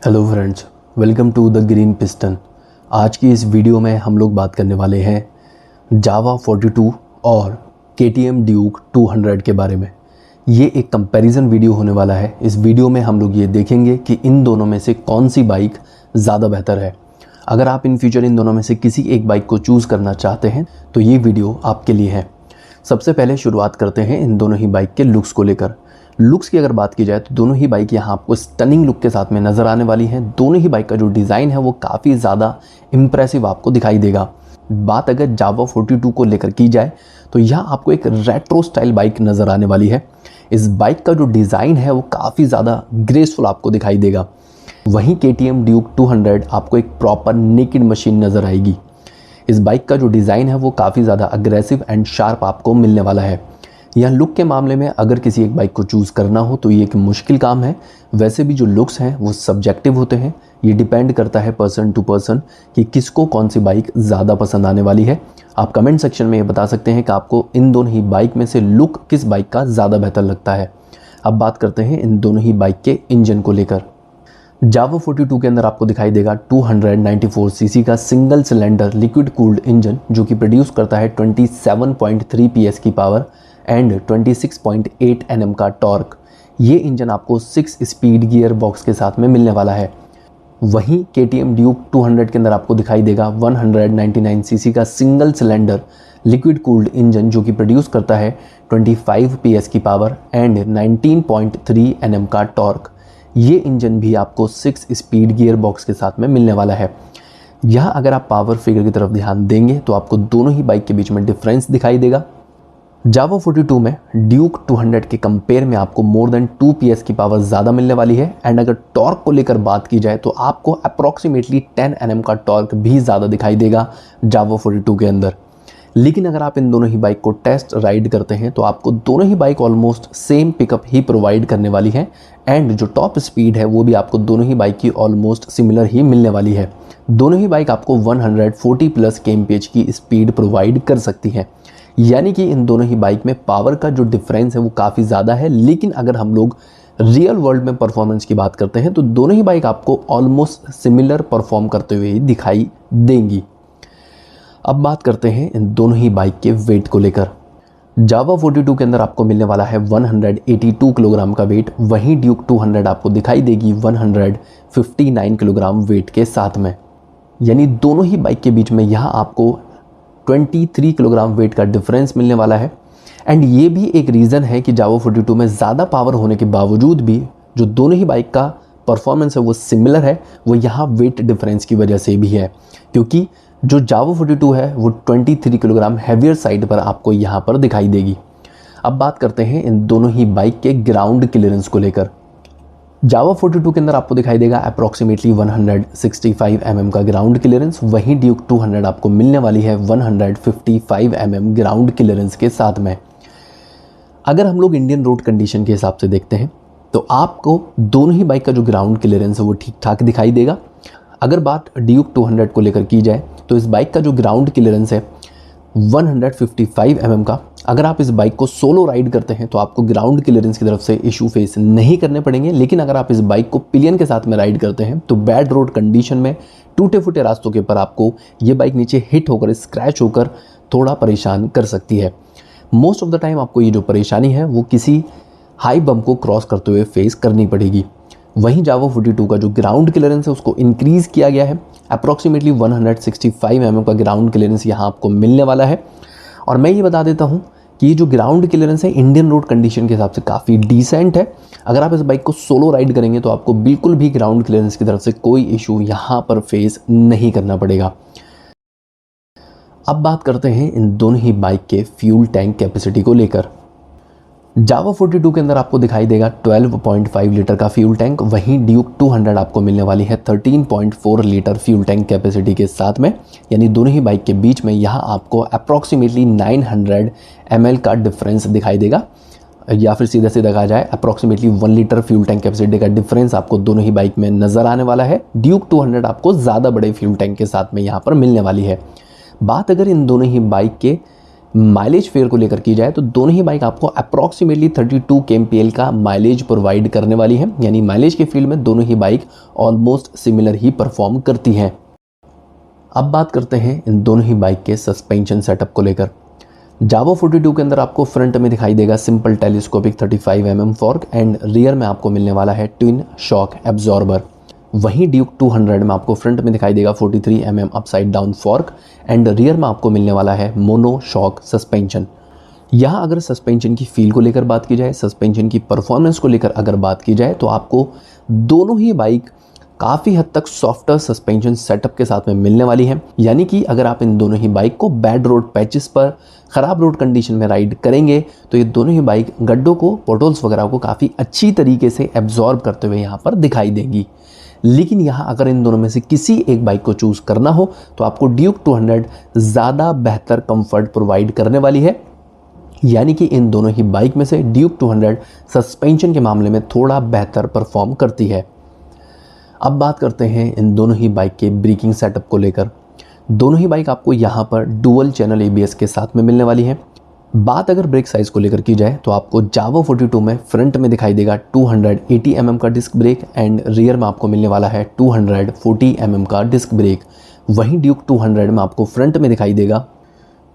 Hello friends, welcome to the green piston. आज की इस वीडियो में हम लोग बात करने वाले हैं जावा 42 और KTM ड्यूक 200 के बारे में। ये एक कंपैरिजन वीडियो होने वाला है। इस वीडियो में हम लोग ये देखेंगे कि इन दोनों में से कौन सी बाइक ज़्यादा बेहतर है। अगर आप इन फ्यूचर इन दोनों में से किसी एक बाइक को चूज़ करना चाहते हैं तो ये वीडियो आपके लिए है। सबसे पहले शुरुआत करते हैं इन दोनों ही बाइक के लुक्स को लेकर। लुक्स की अगर बात की जाए तो दोनों ही बाइक यहाँ आपको स्टनिंग लुक के साथ में नज़र आने वाली हैं। दोनों ही बाइक का जो डिज़ाइन है वो काफ़ी ज़्यादा इम्प्रेसिव आपको दिखाई देगा। बात अगर जावा 42 को लेकर की जाए तो यहाँ आपको एक रेट्रो स्टाइल बाइक नज़र आने वाली है। इस बाइक का जो डिज़ाइन है वो काफ़ी ज़्यादा ग्रेसफुल आपको दिखाई देगा। वहीं KTM ड्यूक 200 आपको एक प्रॉपर नेकेड मशीन नज़र आएगी। इस बाइक का जो डिज़ाइन है वो काफ़ी ज़्यादा अग्रेसिव एंड शार्प आपको मिलने वाला है। यह लुक के मामले में अगर किसी एक बाइक को चूज़ करना हो तो ये एक मुश्किल काम है। वैसे भी जो लुक्स हैं वो सब्जेक्टिव होते हैं। ये डिपेंड करता है पर्सन टू पर्सन कि किसको कौन सी बाइक ज़्यादा पसंद आने वाली है। आप कमेंट सेक्शन में ये बता सकते हैं कि आपको इन दोनों ही बाइक में से लुक किस बाइक का ज़्यादा बेहतर लगता है। अब बात करते हैं इन दोनों ही बाइक के इंजन को लेकर। जावा 42 के अंदर आपको दिखाई देगा 294 सीसी का single cylinder liquid cooled engine जो कि प्रोड्यूस करता है 27.3 PS की पावर एंड 26.8 Nm का टॉर्क। ये इंजन आपको 6 स्पीड गियर बॉक्स के साथ में मिलने वाला है। वहीं KTM ड्यूक 200 के अंदर आपको दिखाई देगा 199 सीसी का single cylinder liquid cooled engine जो कि प्रोड्यूस करता है 25 PS की पावर एंड 19.3 Nm का टॉर्क। ये इंजन भी आपको 6 स्पीड गियर बॉक्स के साथ में मिलने वाला है। यहाँ अगर आप पावर फिगर की तरफ ध्यान देंगे तो आपको दोनों ही बाइक के बीच में डिफरेंस दिखाई देगा। जावा 42 में ड्यूक 200 के कंपेयर में आपको मोर देन 2 PS की पावर ज़्यादा मिलने वाली है एंड अगर टॉर्क को लेकर बात की जाए तो आपको अप्रॉक्सीमेटली 10 Nm का टॉर्क भी ज़्यादा दिखाई देगा जावा 42 के अंदर। लेकिन अगर आप इन दोनों ही बाइक को टेस्ट राइड करते हैं तो आपको दोनों ही बाइक ऑलमोस्ट सेम पिकअप ही प्रोवाइड करने वाली है एंड जो टॉप स्पीड है वो भी आपको दोनों ही बाइक की ऑलमोस्ट सिमिलर ही मिलने वाली है। दोनों ही बाइक आपको 140+ kmph की स्पीड प्रोवाइड कर सकती है। यानी कि इन दोनों ही बाइक में पावर का जो डिफरेंस है वो काफ़ी ज़्यादा है। लेकिन अगर हम लोग रियल वर्ल्ड में परफॉर्मेंस की बात करते हैं तो दोनों ही बाइक आपको ऑलमोस्ट सिमिलर परफॉर्म करते हुए ही दिखाई देंगी। अब बात करते हैं इन दोनों ही बाइक के वेट को लेकर। जावा 42 के अंदर आपको मिलने वाला है 182 किलोग्राम का वेट। वहीं ड्यूक 200 आपको दिखाई देगी 159 किलोग्राम वेट के साथ में। यानी दोनों ही बाइक के बीच में यहाँ आपको 23 किलोग्राम वेट का डिफरेंस मिलने वाला है। एंड ये भी एक रीज़न है कि जावा 42 में ज़्यादा पावर होने के बावजूद भी जो दोनों ही बाइक का परफॉर्मेंस है वो सिमिलर है। वो यहाँ वेट डिफरेंस की वजह से भी है, क्योंकि जो जावा 42 है वो 23 किलोग्राम हैवियर साइड पर आपको यहाँ पर दिखाई देगी। अब बात करते हैं इन दोनों ही बाइक के ग्राउंड क्लियरेंस को लेकर। जावा 42 के अंदर आपको दिखाई देगा अप्रॉक्सीमेटली 165 mm का ग्राउंड क्लियरेंस। वहीं ड्यूक 200 आपको मिलने वाली है 155 mm ग्राउंड क्लियरेंस के साथ में। अगर हम लोग इंडियन रोड कंडीशन के हिसाब से देखते हैं तो आपको दोनों ही बाइक का जो ग्राउंड क्लियरेंस है वो ठीक ठाक दिखाई देगा। अगर बात ड्यूक 200 को लेकर की जाए तो इस बाइक का जो ग्राउंड क्लियरेंस है 155 mm का। अगर आप इस बाइक को सोलो राइड करते हैं तो आपको ग्राउंड क्लियरेंस की तरफ से इशू फेस नहीं करने पड़ेंगे। लेकिन अगर आप इस बाइक को पिलियन के साथ में राइड करते हैं तो बैड रोड कंडीशन में टूटे फूटे रास्तों के ऊपर आपको ये बाइक नीचे हिट होकर स्क्रैच होकर थोड़ा परेशान कर सकती है। मोस्ट ऑफ द टाइम आपको ये जो परेशानी है वो किसी हाई बम्प को क्रॉस करते हुए फेस करनी पड़ेगी। वहीं जावा 42 का जो ग्राउंड क्लियरेंस है उसको इंक्रीज़ किया गया है। अप्रॉक्सीमेटली 165 mm का ग्राउंड क्लियरेंस यहाँ आपको मिलने वाला है। और मैं ये बता देता हूँ कि ये जो ग्राउंड क्लियरेंस है इंडियन रोड कंडीशन के हिसाब से काफ़ी डिसेंट है। अगर आप इस बाइक को सोलो राइड करेंगे तो आपको बिल्कुल भी ग्राउंड क्लियरेंस की तरफ से कोई इशू यहाँ पर फेस नहीं करना पड़ेगा। अब बात करते हैं इन दोनों ही बाइक के फ्यूल टैंक कैपेसिटी को लेकर। जावा 42 के अंदर आपको दिखाई देगा 12.5 लीटर का फ्यूल टैंक। वहीं ड्यूक 200 आपको मिलने वाली है 13.4 लीटर फ्यूल टैंक कैपेसिटी के साथ में। यानी दोनों ही बाइक के बीच में यहाँ आपको अप्रॉक्सीमेटली 900 ml का डिफरेंस दिखाई देगा, या फिर सीधा सीधा कहा जाए approximately 1 litre fuel tank capacity का डिफरेंस आपको दोनों ही बाइक में नज़र आने वाला है। ड्यूक 200 आपको ज़्यादा बड़े फ्यूल टैंक के साथ में यहाँ पर मिलने वाली है। बात अगर इन दोनों ही बाइक के माइलेज फेयर को लेकर की जाए तो दोनों ही बाइक आपको अप्रॉक्सीमेटली 32 kmpl का माइलेज प्रोवाइड करने वाली है, यानी माइलेज के फील्ड में दोनों ही बाइक ऑलमोस्ट सिमिलर ही परफॉर्म करती हैं। अब बात करते हैं इन दोनों ही बाइक के सस्पेंशन सेटअप को लेकर। जावा 42 के अंदर आपको फ्रंट में दिखाई देगा simple telescopic 35 mm fork and rear में आपको मिलने वाला है ट्विन शॉक एब्जॉर्बर। वहीं ड्यूक 200 में आपको फ्रंट में दिखाई देगा 43 mm upside down fork and rear में आपको मिलने वाला है मोनो शॉक सस्पेंशन। यहाँ अगर सस्पेंशन की फील को लेकर बात की जाए, सस्पेंशन की परफॉर्मेंस को लेकर अगर बात की जाए तो आपको दोनों ही बाइक काफ़ी हद तक सॉफ्टर सस्पेंशन सेटअप के साथ में मिलने वाली है। यानी कि अगर आप इन दोनों ही बाइक को बैड रोड पैचेस पर, ख़राब रोड कंडीशन में राइड करेंगे तो ये दोनों ही बाइक गड्ढों को, पोटोल्स वगैरह को काफ़ी अच्छी तरीके से एब्जॉर्ब करते हुए यहाँ पर दिखाई देंगी। लेकिन यहाँ अगर इन दोनों में से किसी एक बाइक को चूज़ करना हो तो आपको ड्यूक 200 ज़्यादा बेहतर कंफर्ट प्रोवाइड करने वाली है। यानी कि इन दोनों ही बाइक में से ड्यूक 200 सस्पेंशन के मामले में थोड़ा बेहतर परफॉर्म करती है। अब बात करते हैं इन दोनों ही बाइक के ब्रेकिंग सेटअप को लेकर। दोनों ही बाइक आपको यहाँ पर डुअल चैनल ABS के साथ में मिलने वाली है। बात अगर ब्रेक साइज़ को लेकर की जाए तो आपको जावा 42 में फ्रंट में दिखाई देगा 280 mm का डिस्क ब्रेक एंड रियर में आपको मिलने वाला है 240 mm का डिस्क ब्रेक। वहीं ड्यूक 200 में आपको फ्रंट में दिखाई देगा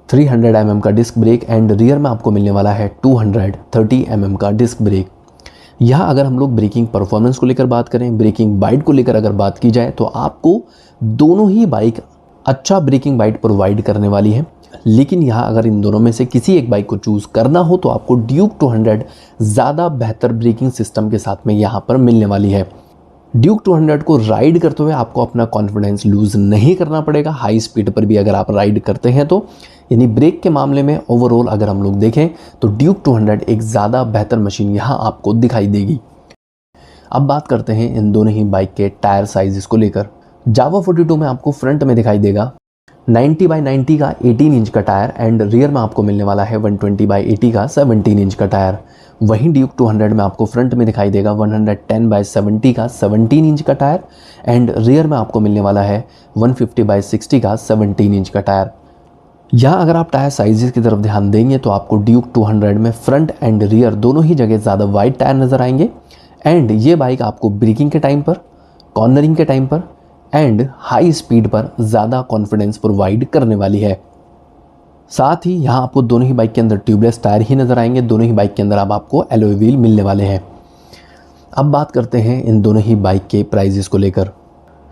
300 mm का डिस्क ब्रेक एंड रियर में आपको मिलने वाला है 230 mm का डिस्क ब्रेक। यहाँ अगर हम लोग ब्रेकिंग परफॉर्मेंस को लेकर बात करें, ब्रेकिंग बाइट को लेकर अगर बात की जाए तो आपको दोनों ही बाइक अच्छा ब्रेकिंग बाइट प्रोवाइड करने वाली है। लेकिन यहाँ अगर इन दोनों में से किसी एक बाइक को चूज़ करना हो तो आपको ड्यूक 200 ज़्यादा बेहतर ब्रेकिंग सिस्टम के साथ में यहाँ पर मिलने वाली है। ड्यूक 200 को राइड करते हुए आपको अपना कॉन्फिडेंस लूज़ नहीं करना पड़ेगा। हाई स्पीड पर भी अगर आप राइड करते हैं तो यानी ब्रेक के मामले में ओवरऑल अगर हम लोग देखें तो ड्यूक 200 एक ज़्यादा बेहतर मशीन यहाँ आपको दिखाई देगी। अब बात करते हैं इन दोनों ही बाइक के टायर साइज़ को लेकर। जावा 42 में आपको फ्रंट में दिखाई देगा 90/90 का 18 इंच का टायर एंड रियर में आपको मिलने वाला है 120/80 का 17 इंच का टायर। वहीं ड्यूक 200 में आपको फ्रंट में दिखाई देगा 110/70 का 17 इंच का टायर एंड रियर में आपको मिलने वाला है 150/60 का 17 इंच का टायर। यहाँ अगर आप टायर साइजेस की तरफ ध्यान देंगे तो आपको ड्यूक 200 में फ्रंट एंड रियर दोनों ही जगह ज़्यादा वाइड टायर नज़र आएंगे एंड ये बाइक आपको ब्रेकिंग के टाइम पर, कॉर्नरिंग के टाइम पर एंड हाई स्पीड पर ज़्यादा कॉन्फिडेंस प्रोवाइड करने वाली है। साथ ही यहाँ आपको दोनों ही बाइक के अंदर ट्यूबलेस टायर ही नज़र आएंगे। दोनों ही बाइक के अंदर अब आपको एलॉय व्हील मिलने वाले हैं। अब बात करते हैं इन दोनों ही बाइक के प्राइजेस को लेकर।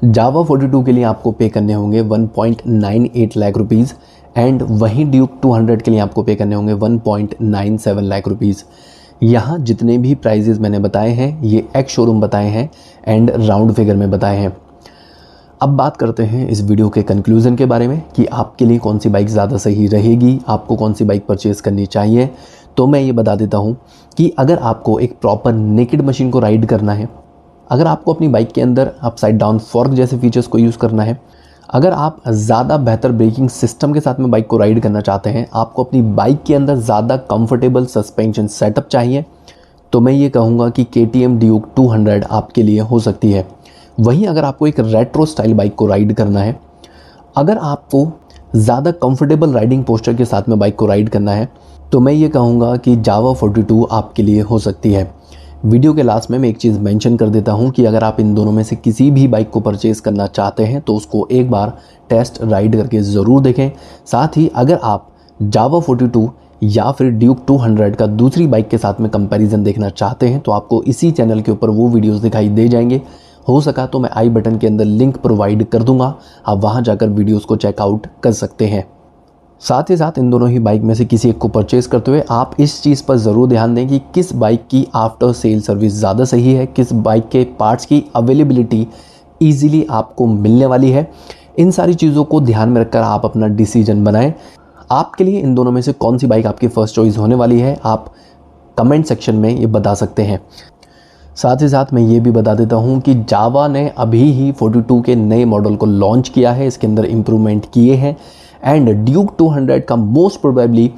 जावा 42 के लिए आपको पे करने होंगे 1.98 लाख रुपीज़ एंड वहीं ड्यूक 200 के लिए आपको पे करने होंगे 1.97 लाख रुपीज़। यहाँ जितने भी प्राइजेस मैंने बताए हैं ये एक्स शोरूम बताए हैं एंड राउंड फिगर में बताए हैं। अब बात करते हैं इस वीडियो के कंक्लूज़न के बारे में कि आपके लिए कौन सी बाइक ज़्यादा सही रहेगी, आपको कौन सी बाइक परचेज़ करनी चाहिए। तो मैं ये बता देता हूँ कि अगर आपको एक प्रॉपर नेकेड मशीन को राइड करना है, अगर आपको अपनी बाइक के अंदर अपसाइड डाउन फॉर्क जैसे फीचर्स को यूज़ करना है, अगर आप ज़्यादा बेहतर ब्रेकिंग सिस्टम के साथ में बाइक को राइड करना चाहते हैं, आपको अपनी बाइक के अंदर ज़्यादा कंफर्टेबल सस्पेंशन सेटअप चाहिए, तो मैं ये कहूँगा कि KTM ड्यूक 200 आपके लिए हो सकती है। वहीं अगर आपको एक रेट्रो स्टाइल बाइक को राइड करना है, अगर आपको ज़्यादा कंफर्टेबल राइडिंग पोस्चर के साथ में बाइक को राइड करना है, तो मैं ये कहूँगा कि जावा 42 आपके लिए हो सकती है। वीडियो के लास्ट में मैं एक चीज़ मेंशन कर देता हूँ कि अगर आप इन दोनों में से किसी भी बाइक को परचेज़ करना चाहते हैं तो उसको एक बार टेस्ट राइड करके ज़रूर देखें। साथ ही अगर आप जावा 42 या फिर ड्यूक 200 का दूसरी बाइक के साथ में कंपैरिजन देखना चाहते हैं तो आपको इसी चैनल के ऊपर वो वीडियोज़ दिखाई दे जाएंगे। हो सका तो मैं आई बटन के अंदर लिंक प्रोवाइड कर दूंगा, आप वहां जाकर वीडियोस को चेकआउट कर सकते हैं। साथ ही साथ इन दोनों ही बाइक में से किसी एक को परचेज़ करते हुए आप इस चीज़ पर ज़रूर ध्यान दें कि किस बाइक की आफ्टर सेल सर्विस ज़्यादा सही है, किस बाइक के पार्ट्स की अवेलेबिलिटी ईजिली आपको मिलने वाली है। इन सारी चीज़ों को ध्यान में रखकर आप अपना डिसीजन बनाएं। आपके लिए इन दोनों में से कौन सी बाइक आपकी फ़र्स्ट चॉइस होने वाली है, आप कमेंट सेक्शन में ये बता सकते हैं। साथ ही साथ मैं ये भी बता देता हूँ कि जावा ने अभी ही 42 के नए मॉडल को लॉन्च किया है, इसके अंदर इम्प्रूवमेंट किए हैं एंड ड्यूक 200 का मोस्ट प्रोबेबली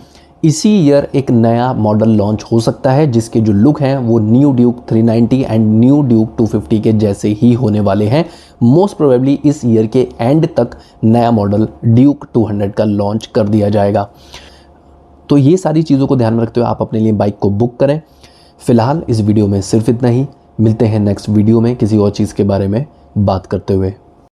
इसी ईयर एक नया मॉडल लॉन्च हो सकता है जिसके जो लुक हैं वो new Duke 390 and new Duke 250 के जैसे ही होने वाले हैं। मोस्ट प्रोबेबली इस ईयर के एंड तक नया मॉडल ड्यूक 200 का लॉन्च कर दिया जाएगा। तो ये सारी चीज़ों को ध्यान में रखते हुए आप अपने लिए बाइक को बुक करें। फ़िलहाल इस वीडियो में सिर्फ इतना ही। मिलते हैं नेक्स्ट वीडियो में किसी और चीज़ के बारे में बात करते हुए।